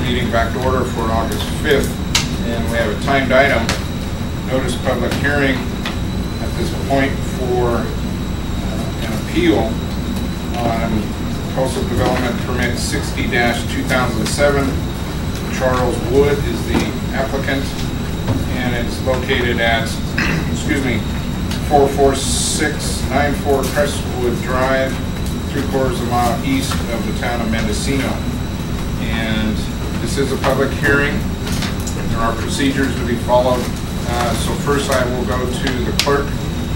meeting back to order for August 5th, and we have a timed item, notice public hearing at this point for an appeal on coastal development permit 60-2007. Charles Wood is the applicant, and it's located at, 44694 Crestwood Drive, 3/4 of a mile east of the town of Mendocino. And this is a public hearing. There are procedures to be followed. So first I will go to the clerk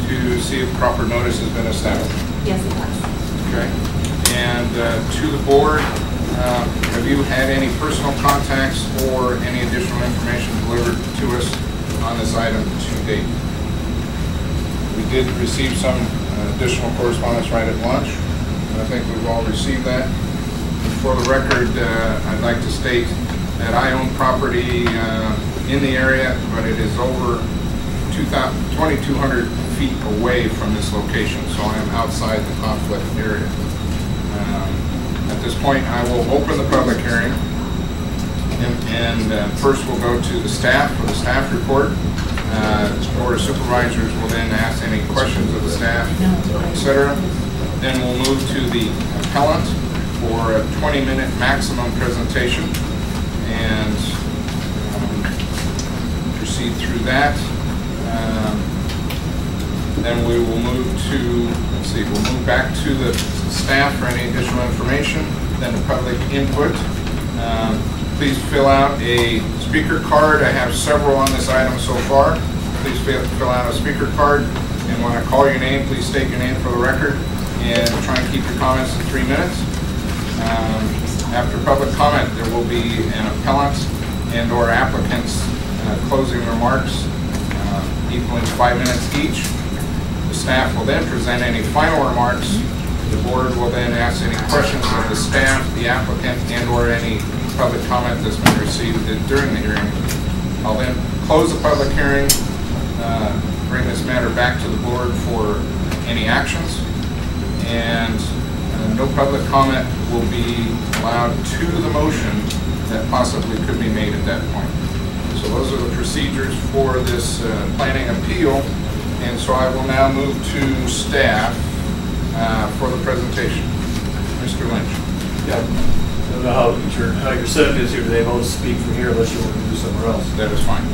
to see if proper notice has been established. Yes, it has. Okay. And to the board, have you had any personal contacts or any additional information delivered to us on this item to date? We did receive some additional correspondence right at lunch. I think we've all received that. For the record, I'd like to state that I own property in the area, but it is over 2,200 feet away from this location, so I am outside the conflict area. At this point, I will open the public hearing, and first we'll go to the staff for the staff report. The Board of Supervisors will then ask any questions of the staff, etc. Then we'll move to the appellant for a 20-minute maximum presentation and proceed through that. Then we will move to, we'll move back to the staff for any additional information, then the public input. Please fill out a speaker card. I have several on this item so far. Please fill out a speaker card, and when I call your name, please state your name for the record, and try and keep your comments in 3 minutes. After public comment, there will be an appellant and or applicant's closing remarks equaling 5 minutes each. The staff will then present any final remarks. The board will then ask any questions of the staff, the applicant, and or any public comment that's been received during the hearing. I'll then close the public hearing, bring this matter back to the board for any actions, and no public comment will be allowed to the motion that possibly could be made at that point. So those are the procedures for this planning appeal, and so I will now move to staff for the presentation. Mr. Lynch. Yeah. I don't know how your setup is here today, but I'll speak from here unless you want to do somewhere else. That is fine.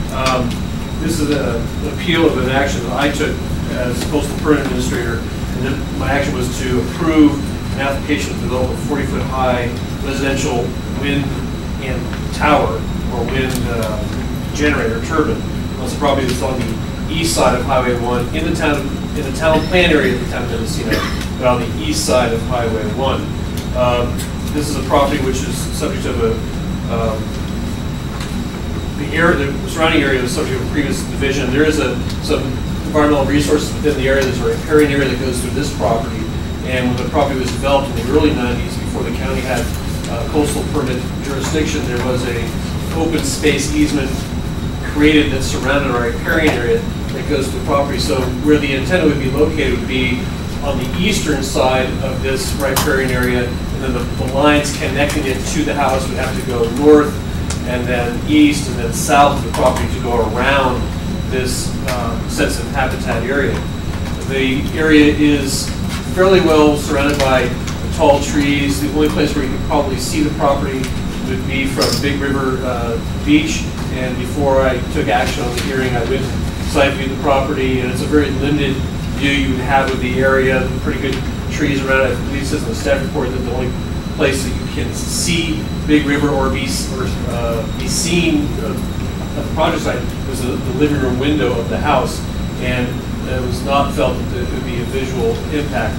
This is an appeal of an action that I took as coastal permit administrator, and then my action was to approve an application to develop a 40-foot high residential wind and tower or wind generator turbine. That's a property that's on the east side of Highway 1 in the town plan area of the town of Mendocino, but on the east side of Highway 1. This is a property which is subject of the surrounding area was subject of a previous division. There is some environmental resources within the area. There's a riparian area that goes through this property. And when the property was developed in the early 90s, before the county had coastal permit jurisdiction, there was a open space easement created that surrounded our riparian area that goes to the property. So where the antenna would be located would be on the eastern side of this riparian area, and then the lines connecting it to the house would have to go north and then east and then south of the property to go around this sensitive habitat area. The area is fairly well surrounded by tall trees. The only place where you could probably see the property would be from Big River Beach, and before I took action on the hearing, I went and site viewed the property, and it's a very limited view you would have of the area, pretty good trees around it. I believe it says in the staff report that the only place that you can see Big River or be seen at the project site was the living room window of the house, and it was not felt that there would be a visual impact.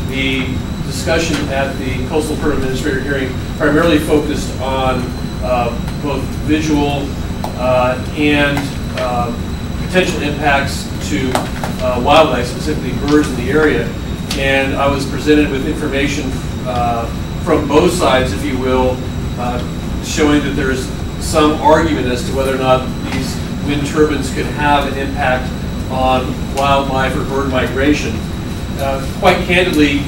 The discussion at the Coastal Permit Administrator hearing primarily focused on both visual and potential impacts to wildlife, specifically birds in the area. And I was presented with information from both sides, if you will, showing that there's some argument as to whether or not these wind turbines could have an impact on wildlife or bird migration. Quite candidly,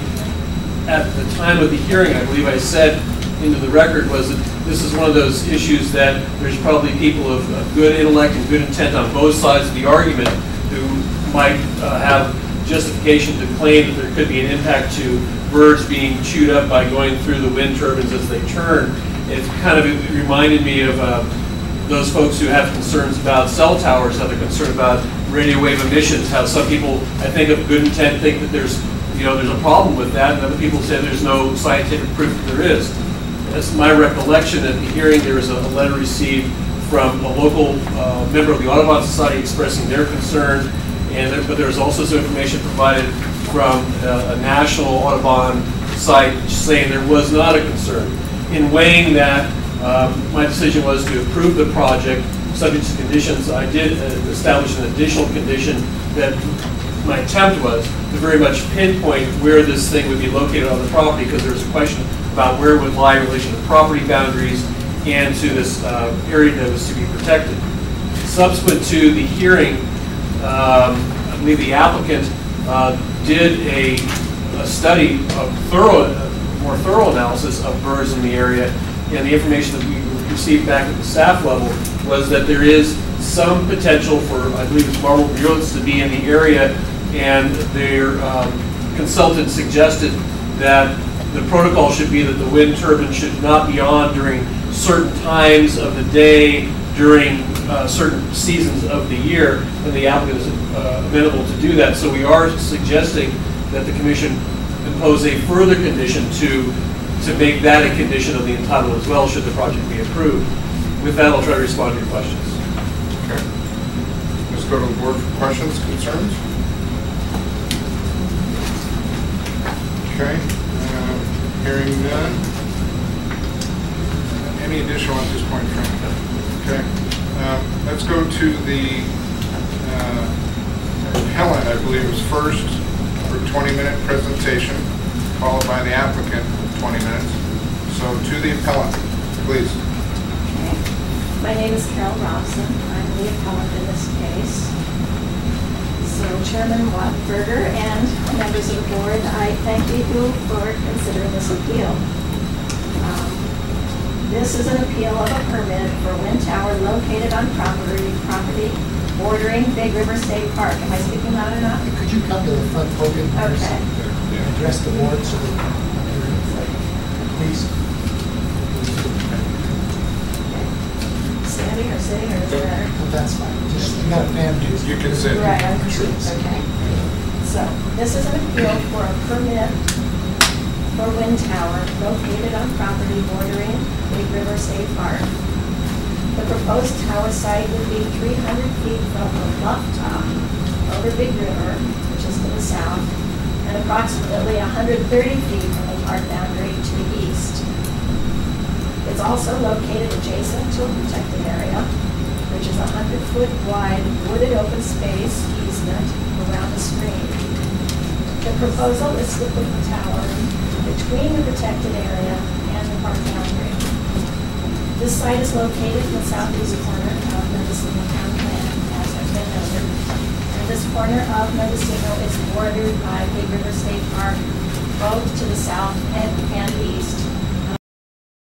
at the time of the hearing, I believe I said into the record was that this is one of those issues that there's probably people of good intellect and good intent on both sides of the argument who might have justification to claim that there could be an impact to birds being chewed up by going through the wind turbines as they turn. It reminded me of those folks who have concerns about cell towers, how they're concerned about radio wave emissions, how some people, I think of good intent, think that there's a problem with that, and other people say there's no scientific proof that there is. That's my recollection. At the hearing, there was a letter received from a local member of the Audubon Society expressing their concern, but there was also some information provided from a national Audubon site saying there was not a concern. In weighing that, my decision was to approve the project subject to conditions. I did establish an additional condition that my attempt was to very much pinpoint where this thing would be located on the property, because there was a question about where it would lie in relation to property boundaries and to this area that was to be protected. Subsequent to the hearing, I believe the applicant did a study, more thorough analysis of birds in the area, and the information that we received back at the staff level was that there is some potential for, I believe it's marble murrelets, to be in the area, and their consultant suggested that the protocol should be that the wind turbine should not be on during certain times of the day, during certain seasons of the year, and the applicant is amenable to do that. So we are suggesting that the commission impose a further condition to make that a condition of the entitlement as well, should the project be approved. With that, I'll try to respond to your questions. Okay. Let's go to the board for questions, concerns. Okay. Hearing none. Any additional at this point, Frank? Okay. Let's go to the appellant, I believe, was first for a 20-minute presentation, followed by the applicant for 20 minutes. So to the appellant, please. My name is Carol Robson. I'm the appellant in this case. So Chairman Wattenberger and members of the board, I thank you for considering this appeal. This is an appeal of a permit for a wind tower located on property bordering Big River State Park. Am I speaking loud enough? Could you come to the front podium Okay. and address the board so that please? Standing or sitting, or does it matter? Well, that's fine. Just, you got a fan dude. You can sit. Right, I'm okay. So this is an appeal for a permit for a wind tower located on property bordering Big River State Park. The proposed tower site would be 300 feet from the bluff top over Big River, which is to the south, and approximately 130 feet from the park boundary to the east. It's also located adjacent to a protected area, which is a 100-foot wide wooded open space easement around the stream. The proposal is to put the tower between the protected area and the park boundary. This site is located in the southeast corner of Mendocino Town Plan, as has been noted. And this corner of Mendocino is bordered by Big River State Park, both to the south and east.